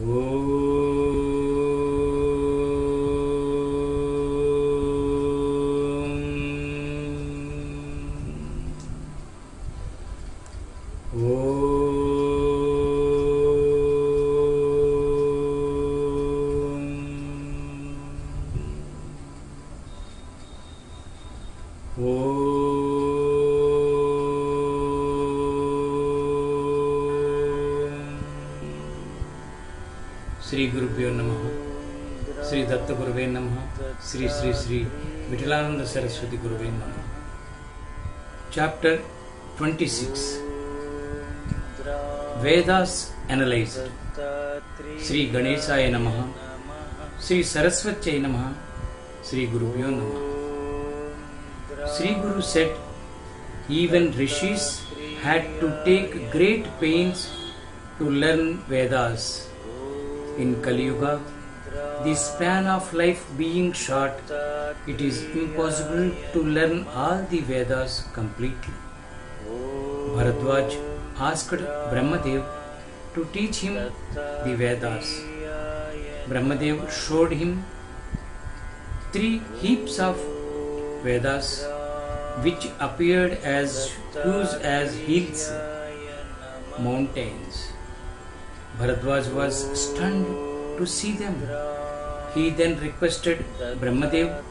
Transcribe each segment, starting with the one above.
श्री गुरुभ्यो नमः। श्री दत्त गुरुवे नमः। श्री श्री श्री विठलानंद सरस्वती गुरुवे नमः। Chapter 26 Vedas Analyzed. Shri Ganeshaya Namaha. Shri Saraswatyai Namaha. Shri Gurubhyo Namaha. Shri Guru said, even rishis had to take great pains to learn Vedas. In Kali Yuga, the span of life being short, it is impossible to learn all the Vedas completely. Bharadwaj asked Brahmadev to teach him the Vedas. Brahmadev showed him 3 heaps of Vedas which appeared as huge as hills, mountains. Bharadwaj was stunned to see them. He then requested Brahmadev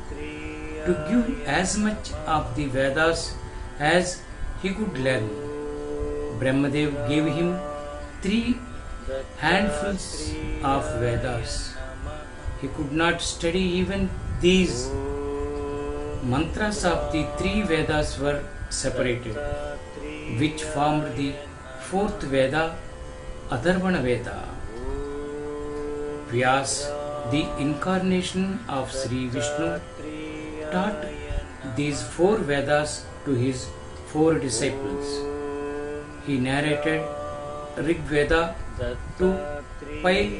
to give as much of the Vedas as he could learn. Brahmadev gave him 3 handfuls of Vedas. He could not study even these. Mantras of the 3 Vedas were separated, which formed the 4th Veda, Atharvana Veda. Vyas, the incarnation of Sri Vishnu, taught these 4 Vedas to his 4 disciples. He narrated Rig Veda to Pai.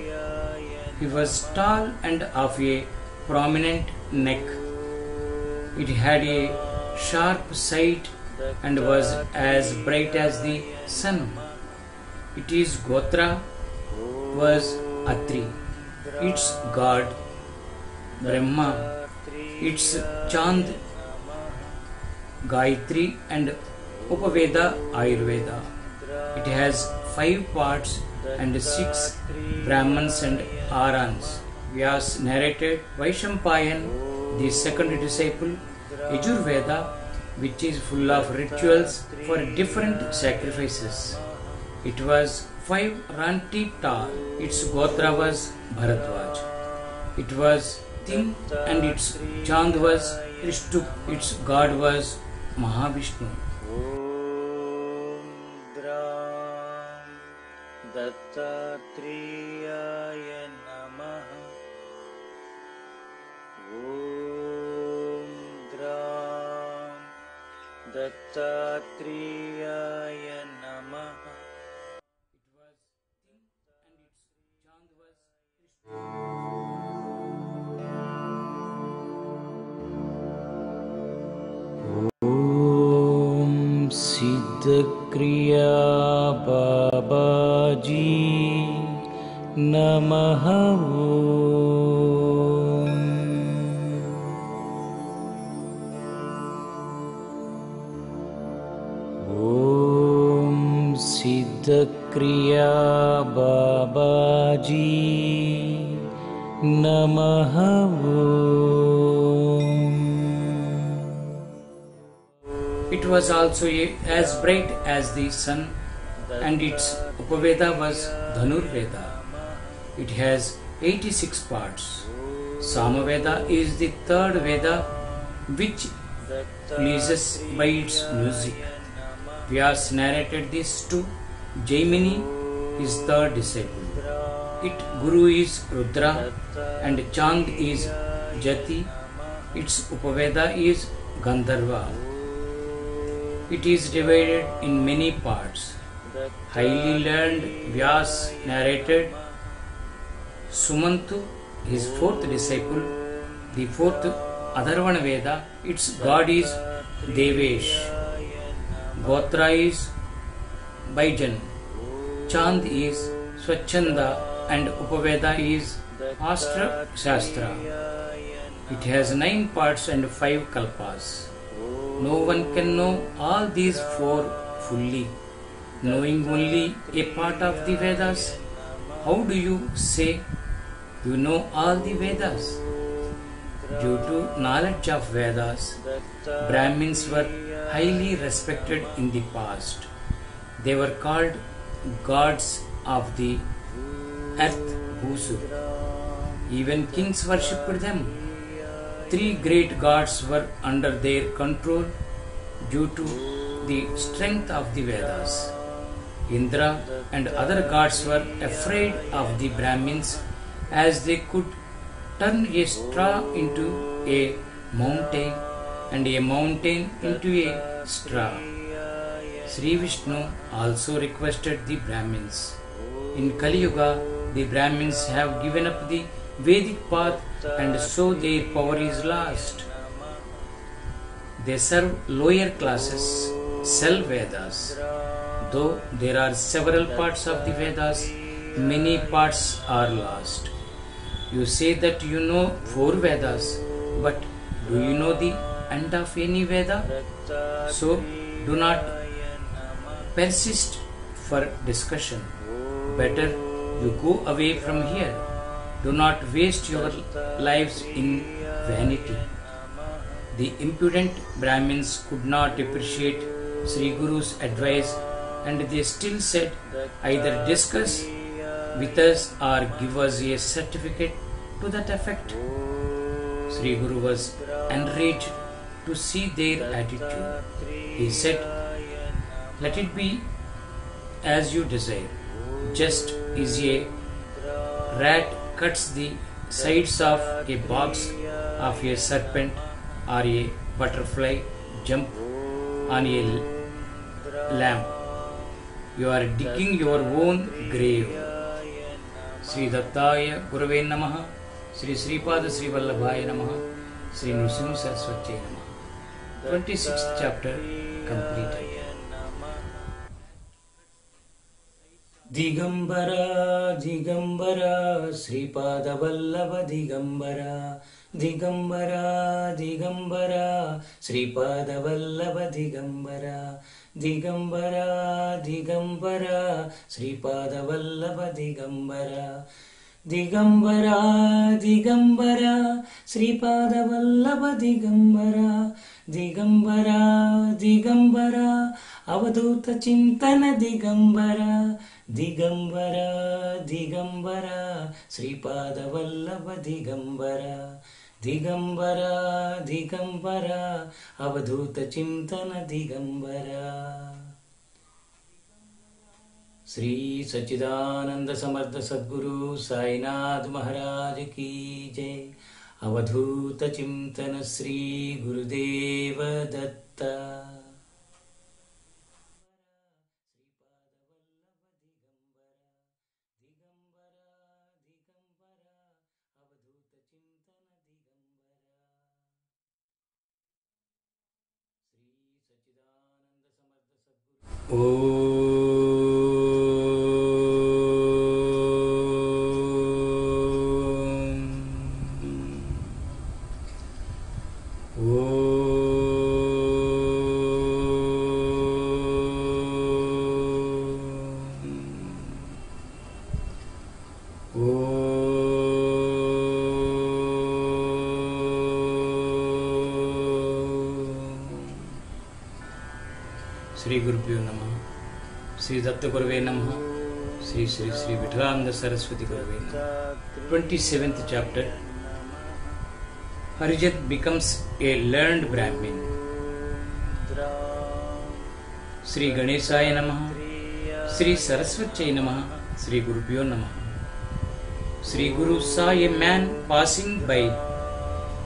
He was tall and of a prominent neck. It had a sharp sight and was as bright as the sun. Its Gotra was Atri, its god Brahma, its Chand Gayatri, and Upaveda Ayurveda. It has 5 parts and 6 Brahmans and Arans. Vyas narrated Vaishampayan, the 2nd disciple, Yajurveda, which is full of rituals for different sacrifices. It was 5 ranti tall. Its Gotra was Bharadwaj. It was thin and its Chand was Rishtup. Its god was Mahavishnu. Dattatreya Namaha. Om Dram Dattatreya Namaha. It was thin and its Chand was Rishtup. Om Siddhakriya Babaji Namaha. Om Siddhakriya Babaji Namaha. It was also as bright as the sun, and its Upaveda was Dhanurveda. It has 86 parts. Samaveda is the 3rd Veda, which pleases by its music. Vyas narrated this to Jaimini, his 3rd disciple. Its Guru is Rudra and Chand is Jati. Its Upaveda is Gandharva. It is divided in many parts. Highly learned Vyas narrated Sumantu, his 4th disciple, the 4th Atharvana Veda. Its god is Devesh. Gotra is Baijan. Chand is Swachanda and Upaveda is Astra Shastra. It has 9 parts and 5 kalpas. No one can know all these 4 fully. Knowing only a part of the Vedas, how do you say you know all the Vedas? Due to knowledge of Vedas, Brahmins were highly respected in the past. They were called gods of the earth, Bhusur. Even kings worshipped them. 3 great gods were under their control due to the strength of the Vedas. Indra and other gods were afraid of the Brahmins as they could turn a straw into a mountain and a mountain into a straw. Sri Vishnu also requested the Brahmins. In Kali Yuga, the Brahmins have given up the Vedic path and so their power is lost. They serve lower classes, sell Vedas. Though there are several parts of the Vedas, many parts are lost. You say that you know 4 Vedas, but do you know the end of any Veda? So do not persist for discussion. Better you go away from here. Do not waste your lives in vanity. The impudent Brahmins could not appreciate Sri Guru's advice and they still said, either discuss with us or give us a certificate to that effect. Sri Guru was enraged to see their attitude. He said, let it be as you desire. Just as a rat cuts the sides of a box of a serpent or a butterfly jump on a lamp, you are digging your own grave. Sri Dattaya Gurave Namaha, Sri Sripada Sri Vallabhaya Namaha, Sri Nrsimha Saraswati Namaha. 26th chapter completed. Digambara, Digambara, Sripada Vallabha Digambara, Digambara, Digambara, Sripada Vallabha Digambara, Digambara, Digambara, Sripada Vallabha Digambara, Digambara, Digambara, Sripada Vallabha Digambara, Digambara, Digambara, Avadhuta Chintana Digambara, Digambara, Digambara, Sripada Vallabha Digambara, Digambara, Digambara, Avadhuta Chintana Digambara. Sri Sachidananda Samartha Sadguru Sainath Maharaj Ki Jai. Avadhuta Chintana Sri Gurudeva Datta. Sri Gurubhyo Namaha, Sri Datta Gurave Namaha, Sri Sri Sri Vitthalananda Saraswati Gurave Namaha. 27th chapter. Harijat becomes a learned Brahmin. Sri Ganeshaya Namaha, Sri Saraswati Namaha, Sri Gurubhyo Namaha. Sri Guru saw a man passing by.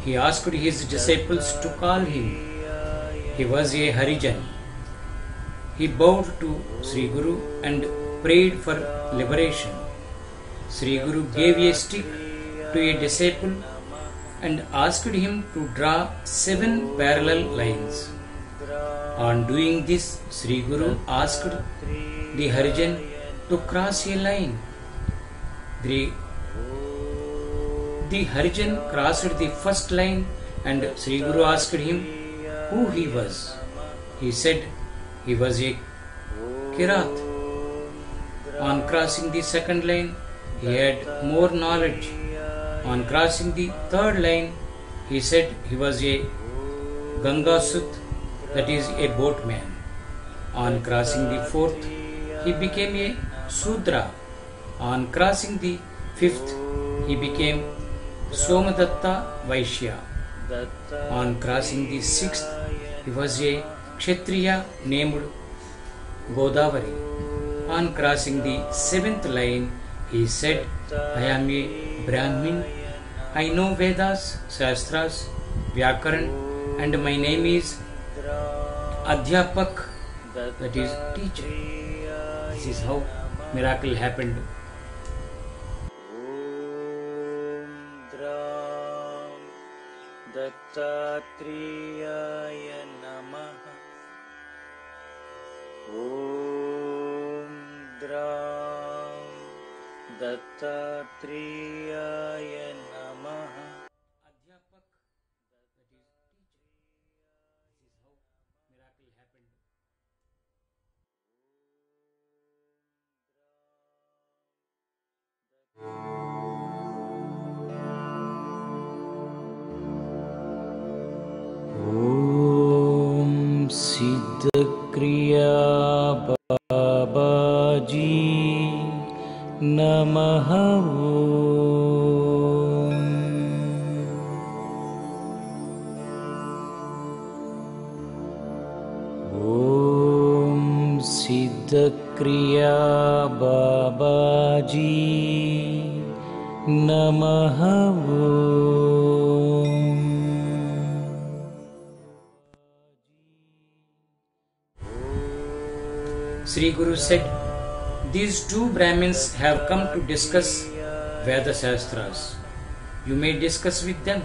He asked his disciples to call him. He was a Harijan. He bowed to Sri Guru and prayed for liberation. Sri Guru gave a stick to a disciple and asked him to draw 7 parallel lines. On doing this, Sri Guru asked the Harijan to cross a line. The Harijan crossed the first line and Sri Guru asked him who he was. He said he was a Kirat. On crossing the second line, he had more knowledge. On crossing the third line, he said he was a Gangasut, that is a boatman. On crossing the fourth, he became a Sudra. On crossing the fifth, he became Somadatta Vaishya. On crossing the sixth, he was a Kshatriya named Godavari. On crossing the seventh line, he said, I am a Brahmin. I know Vedas, Shastras, Vyakaran, and my name is Adhyapak, that is teacher. This is how miracle happened. Dattatreya Namaha. Om Dram Dattatreya Namaha. Adhyapak, that is teacher. This is how miracle happened. Om Siddhakriya Babaji Namaha. Om Siddhakriya Babaji Namaha. Sri Guru said, these two Brahmins have come to discuss Veda Shastras. You may discuss with them.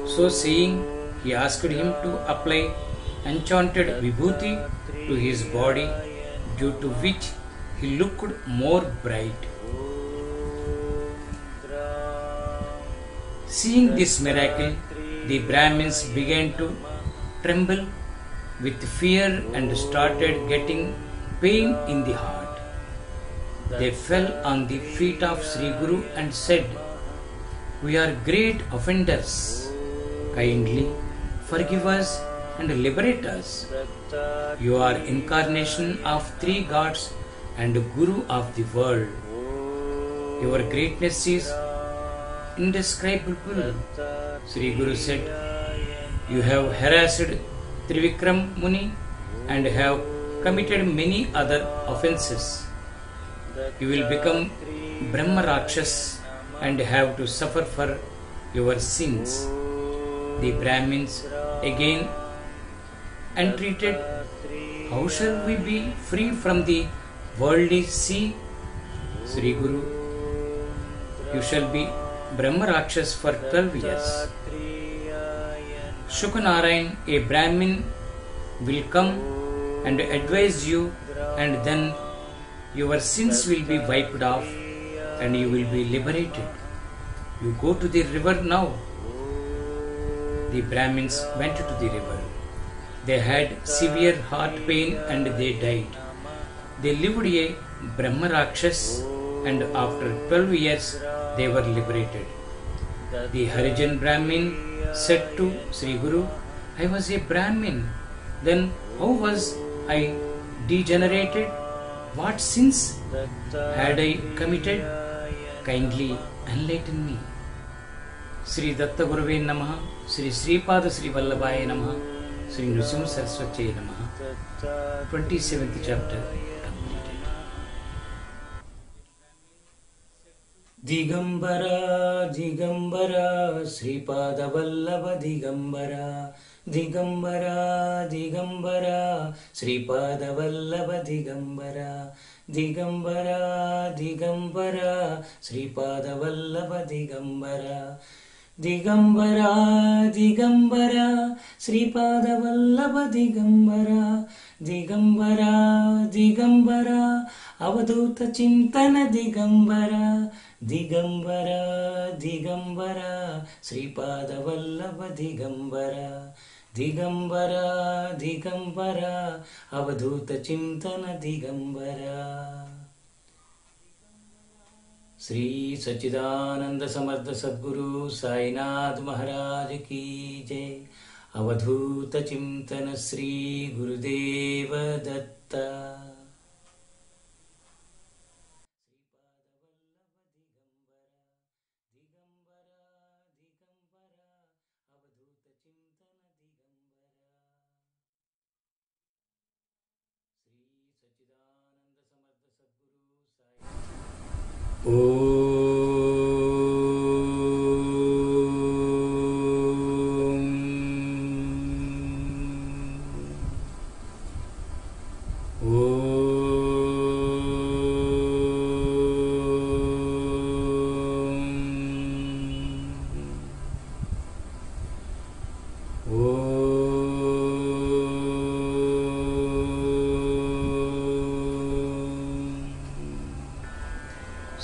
So saying, he asked him to apply enchanted vibhuti to his body, due to which he looked more bright. Seeing this miracle, the Brahmins began to tremble with fear and started getting pain in the heart. They fell on the feet of Sri Guru and said, we are great offenders. Kindly forgive us and liberate us. You are incarnation of three gods and Guru of the world. Your greatness is indescribable. Sri Guru said, you have harassed Trivikram Muni and have committed many other offences. You will become Brahma Rakshas and have to suffer for your sins. The Brahmins again entreated, how shall we be free from the worldly sea? Sri Guru, you shall be Brahma Rakshas for 12 years. Shukanarayan, a Brahmin, will come and advise you, and then your sins will be wiped off and you will be liberated. You go to the river now. The Brahmins went to the river. They had severe heart pain and they died. They lived a Brahma Rakshas, and after 12 years they were liberated. The Harijan Brahmin said to Sri Guru, I was a Brahmin. Then how was I degenerated? What sins had I committed? Kindly enlighten me. Sri Datta Guruve Namaha, Sri Sripada Sri Vallabhaya Namaha, Sri Nrsimha Saraswati Namaha. 27th chapter completed. Digambara, Digambara, Sripada Vallabha Digambara. Digambara, Digambara, Sripada Vallabha Digambara. Digambara, Digambara, Sripada Vallabha Digambara. Digambara, Digambara, Sripada Vallabha Digambara. Digambara Digambara अवधूत चिंतन दिगंबरा दिगंबरा दिगंबरा श्रीपाद वल्लभ दिगंबरा दिगंबरा दिगंबरा अवधूत चिंतन दिगंबरा। श्री सच्चिदानंद समर्थ सद्गुरु साईनाथ महाराज की जय। अवधूत चिंतन श्री गुरुदेव दत्त।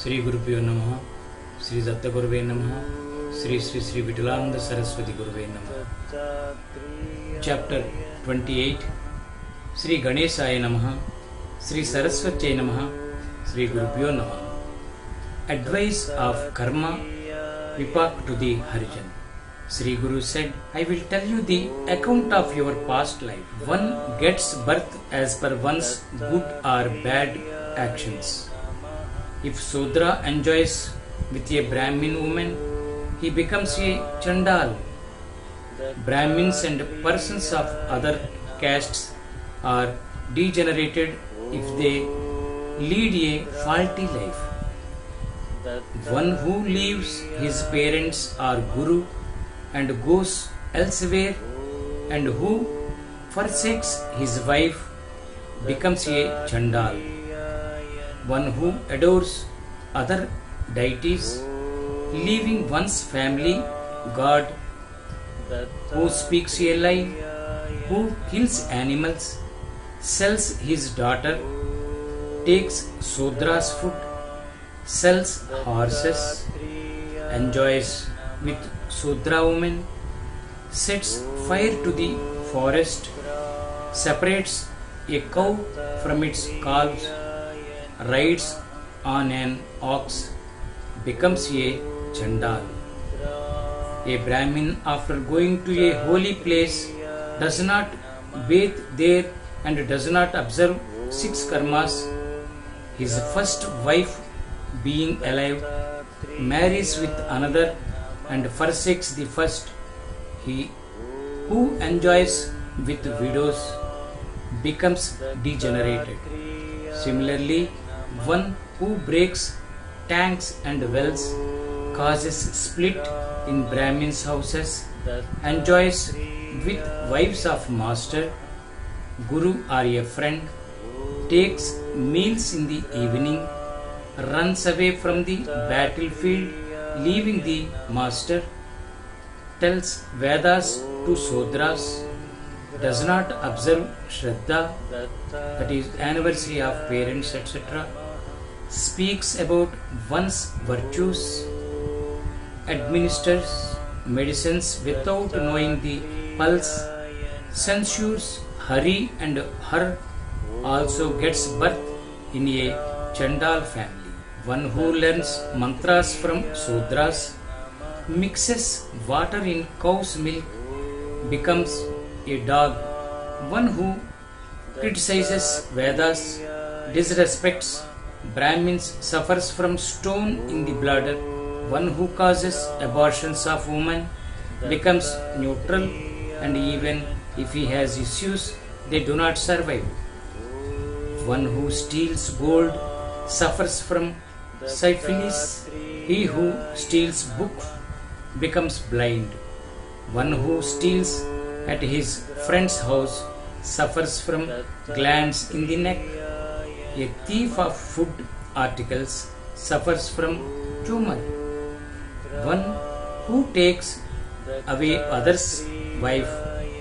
श्री गुरुभ्यो नमः। श्री दत्त गुरुवे नमः। श्री श्री श्री विठलानंद सरस्वती गुरुवे नमः। चैप्टर 28। श्री गणेशाय नमः। श्री सरस्वत्यै नमः। श्री गुरुभ्यो नमः। Advice of karma vipak to the Harijan. Sri Guru said, I will tell you the account of your past life. One gets birth as per one's good or bad actions. If Sudra enjoys with a Brahmin woman, he becomes a Chandal. Brahmins and persons of other castes are degenerated if they lead a faulty life. One who leaves his parents or Guru and goes elsewhere, and who forsakes his wife becomes a Chandal. One who adores other deities, leaving one's family, God, who speaks a lie, who kills animals, sells his daughter, takes Sudra's food, sells horses, enjoys with Sudra women, sets fire to the forest, separates a cow from its calves, rides on an ox, becomes a Chandal. A Brahmin, after going to a holy place, does not bathe there and does not observe 6 karmas. His first wife, being alive, marries with another and forsakes the first. He who enjoys with widows becomes degenerated. Similarly, one who breaks tanks and wells, causes split in Brahmins' houses, enjoys with wives of master, Guru or a friend, takes meals in the evening, runs away from the battlefield, leaving the master, tells Vedas to Sudras, does not observe Shraddha, that is anniversary of parents, etc., speaks about one's virtues, administers medicines without knowing the pulse, censures Hari and her, also gets birth in a Chandal family. One who learns mantras from Sudras, mixes water in cow's milk, becomes a dog. One who criticizes Vedas, disrespects Brahmins, suffers from stone in the bladder. One who causes abortions of women becomes neutral, and even if he has issues, they do not survive. One who steals gold suffers from syphilis. He who steals book becomes blind. One who steals at his friend's house suffers from glands in the neck. A thief of food articles suffers from tumor. One who takes away others' wife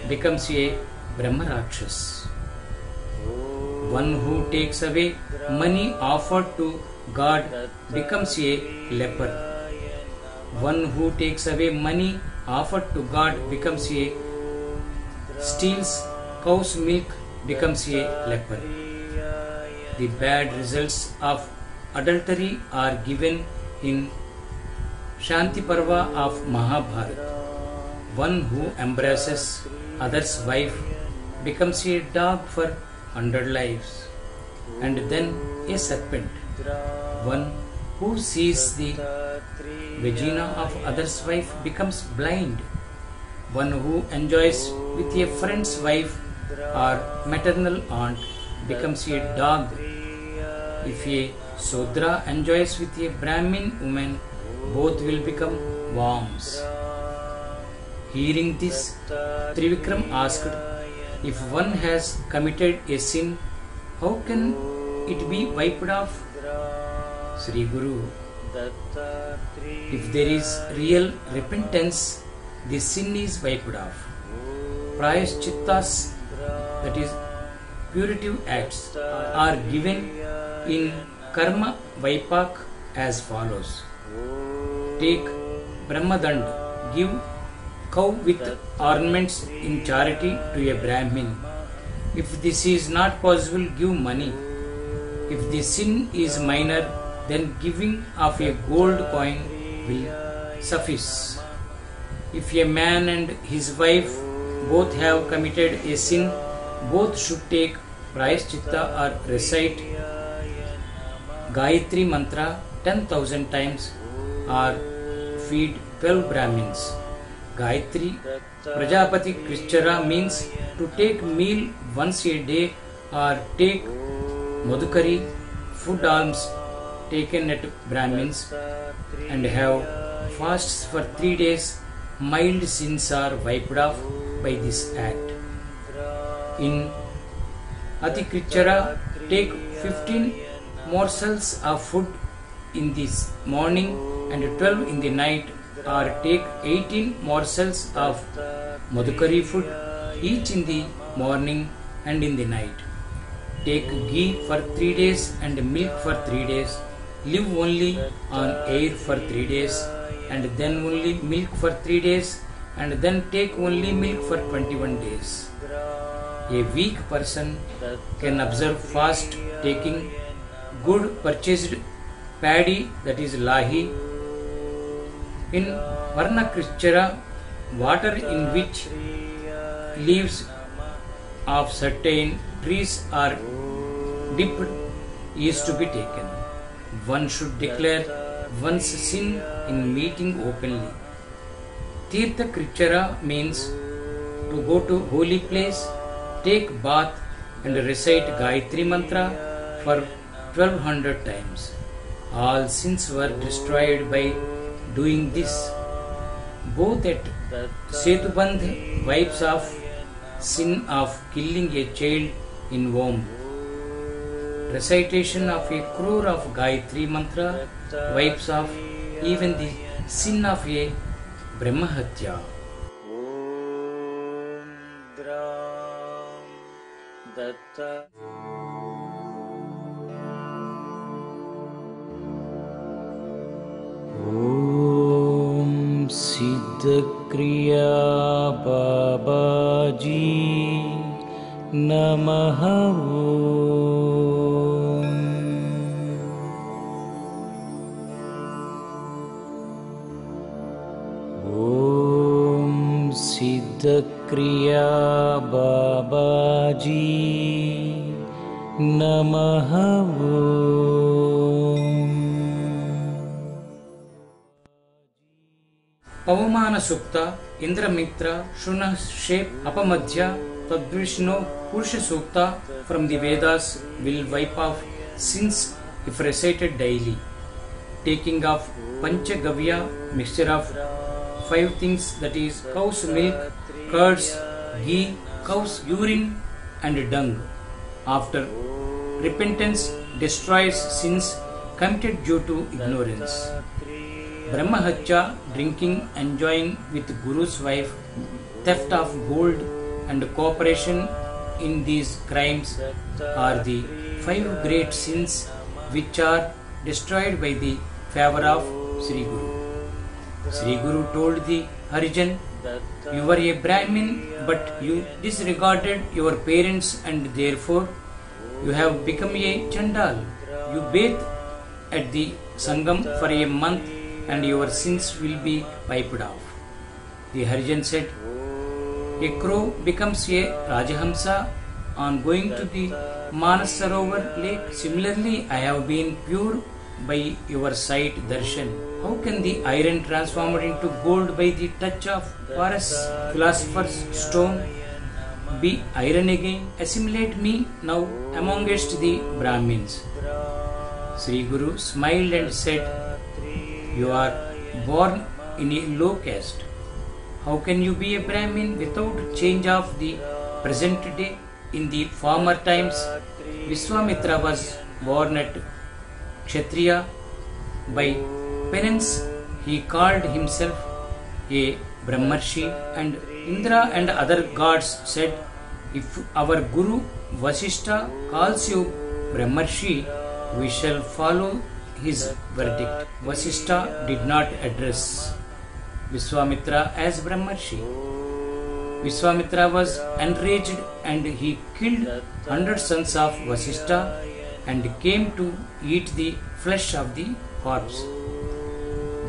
becomes a Brahma Rakshas. One who takes away money offered to God becomes a leper. One who takes away money offered to God becomes a steals cow's milk becomes a leper. The bad results of adultery are given in Shanti Parva of Mahabharata. One who embraces other's wife becomes a dog for 100 lives, and then a serpent. One who sees the vagina of other's wife becomes blind. One who enjoys with a friend's wife or maternal aunt becomes a dog. If a Sudra enjoys with a Brahmin woman, both will become worms. Hearing this, Trivikram asked, if one has committed a sin, how can it be wiped off? Sri Guru, if there is real repentance, the sin is wiped off. Prayashchittas, that is purative acts, are given in Karma Vaipak as follows. Take Brahmadand, give cow with ornaments in charity to a Brahmin. If this is not possible, give money. If the sin is minor, then giving of a gold coin will suffice. If a man and his wife both have committed a sin, both should take Prayashchitta or recite Gayatri Mantra 10,000 times or feed 12 Brahmins. Gayatri Prajapati Krischara means to take meal once a day or take Madhukari, food alms taken at Brahmins, and have fasts for 3 days. Mild sins are wiped off by this act. In Ati Krischara, take 15 morsels of food in the morning and 12 in the night, or take 18 morsels of Madhukari food, each in the morning and in the night. Take ghee for 3 days and milk for 3 days. Live only on air for 3 days, and then only milk for 3 days, and then take only milk for 21 days. A weak person can observe fast, taking good purchased paddy, that is lahi. In Varna Krischara, water in which leaves of certain trees are dipped is to be taken. One should declare one's sin in meeting openly. Tirtha Krischara means to go to holy place, take bath and recite Gayatri Mantra for 1200 times. All sins were destroyed by doing this. Both at Setubandh wipes off sin of killing a child in womb. Recitation of a crore of Gayatri Mantra wipes off even the sin of a Brahmahatya. Om Dram Datta. Om Siddha Kriya Babaji Namaha. Om Siddha Kriya Babaji Namaha. Pavamana Sukta, Indramitra, Shuna Shape, Apamadhya, Tadvishno, Purusha Sukta from the Vedas will wipe off sins if recited daily. Taking of Panchagavya, mixture of 5 things, that is cow's milk, curds, ghee, cow's urine and dung. After repentance destroys sins committed due to ignorance. Brahmahatya, drinking, enjoying with Guru's wife, theft of gold and cooperation in these crimes are the 5 great sins which are destroyed by the favor of Sri Guru. Sri Guru told the Harijan, "You were a Brahmin, but you disregarded your parents and therefore you have become a Chandal. You bathe at the Sangam for a month and your sins will be wiped off." The Harijan said, "A crow becomes a Rajahamsa on going to the Manasarovar lake. Similarly, I have been pure by your sight darshan. How can the iron transformed into gold by the touch of Paras, philosopher's stone, be iron again? Assimilate me now amongst the Brahmins." Sri Guru smiled and said, "You are born in a low caste. How can you be a Brahmin without change of the present day? In the former times, Vishwamitra was born at Kshatriya. By penance, he called himself a Brahmarshi, and Indra and other gods said, 'If our Guru Vasishtha calls you Brahmarshi, we shall follow his verdict.' Vasishtha did not address Vishwamitra as Brahmarshi. Vishwamitra was enraged and he killed 100 sons of Vasishtha and came to eat the flesh of the corpse.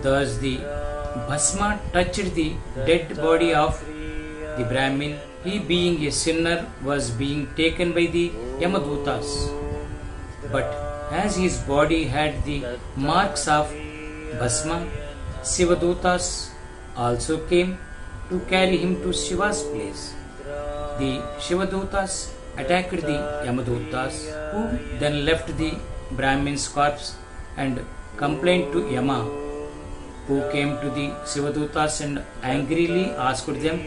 Thus the Bhasma touched the dead body of the Brahmin. He, being a sinner, was being taken by the Yamadutas. But as his body had the marks of Bhasma, Shivadutas also came to carry him to Shiva's place. The Shivadutas attacked the Yamadutas, who then left the Brahmin's corpse and complained to Yama, who came to the Shivadutas and angrily asked them,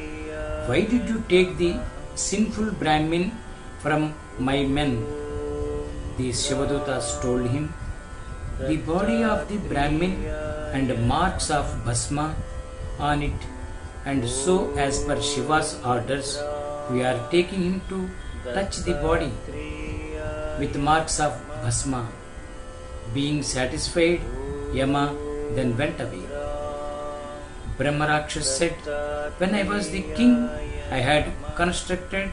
"Why did you take the sinful Brahmin from my men?" The Shivadutas told him, "The body of the Brahmin and marks of Bhasma on it, and so as per Shiva's orders, we are taking him to touch the body with marks of Bhasma." Being satisfied, Yama then went away. Brahmarakshas said, "When I was the king, I had constructed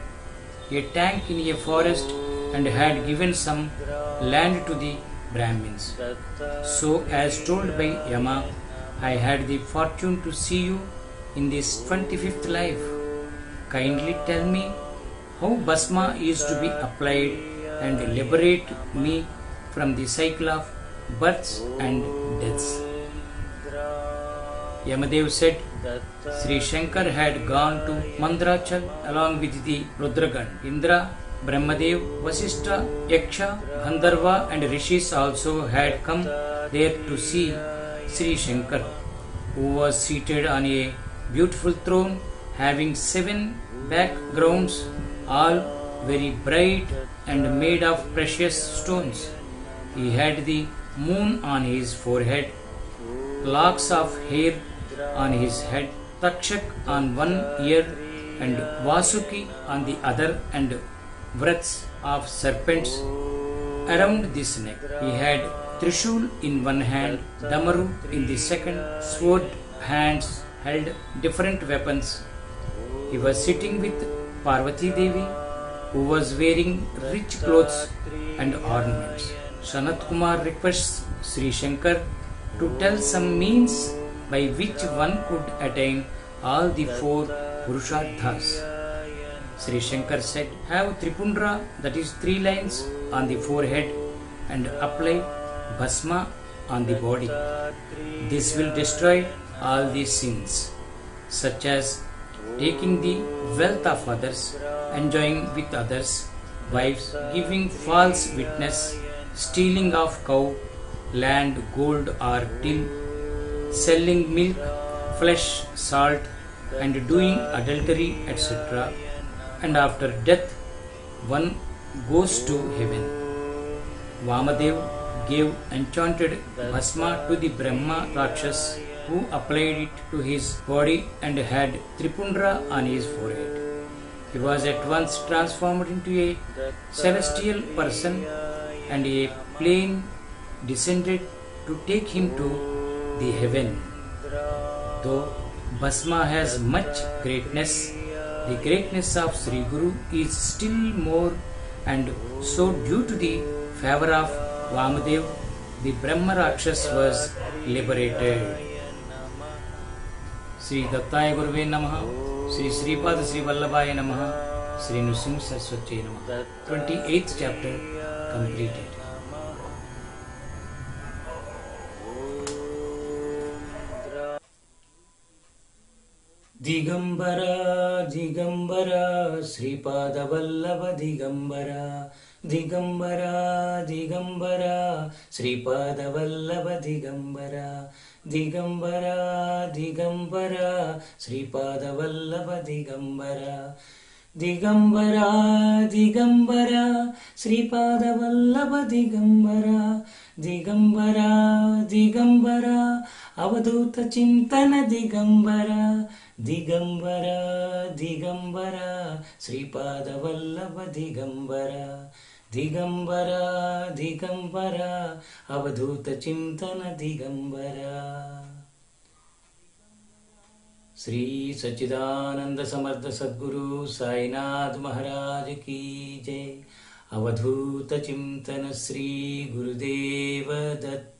a tank in a forest and had given some land to the Brahmins. So, as told by Yama, I had the fortune to see you in this 25th life. Kindly tell me how Bhasma is to be applied and liberate me from the cycle of births and deaths." Yamadev said, Sri Shankar had gone to Mandrachal along with the Rudragan. Indra, Brahmadev, Vasishtha, Yaksha, Gandharva and Rishis also had come there to see Sri Shankar, who was seated on a beautiful throne having 7 backgrounds, all very bright and made of precious stones. He had the moon on his forehead, locks of hair on his head, Takshak on one ear and Vasuki on the other, and wreaths of serpents around this neck. He had Trishul in one hand, Damaru in the second, sword hands held different weapons. He was sitting with Parvati Devi, who was wearing rich clothes and ornaments. Sanat Kumar requests Sri Shankar to tell some means by which one could attain all the 4 Purusharthas. Sri Shankar said, "Have Tripundra, that is 3 lines on the forehead, and apply Bhasma on the body. This will destroy all these sins, such as taking the wealth of others, enjoying with others' wives, giving false witness, stealing of cow, land, gold or tin, selling milk, flesh, salt, and doing adultery, etc. And after death, one goes to heaven." Vamadev gave enchanted Bhasma to the Brahma Rakshas, who applied it to his body and had Tripundra on his forehead. He was at once transformed into a celestial person, and a plane descended to take him to the heaven. Though Bhasma has much greatness, the greatness of Sri Guru is still more, and so due to the favor of Vamadev, the Brahma Rakshas was liberated. Sri Dattaya Guruve Namaha, Sri Sripad Sri Vallabhaya Namaha, Sri Nrsimha Saraswati Namaha. 28th chapter completed. Digambara, Digambara, Sripada Vallabha Digambara, Digambara, Digambara, Sripada Vallabha Digambara, Digambara, Digambara, Sripada Vallabha Digambara, Digambara, Digambara, Sripada Vallabha Digambara, Digambara, Digambara, Avadhuta Chintana Digambara, Digambara, Digambara, Sripada Vallabha Digambara, Digambara, Digambara, Avadhuta Chintana Digambara. Sri Sachidananda Samartha Sadguru Sainath Maharaj Ki Jai. Avadhuta Chintana Sri Gurudeva Datta.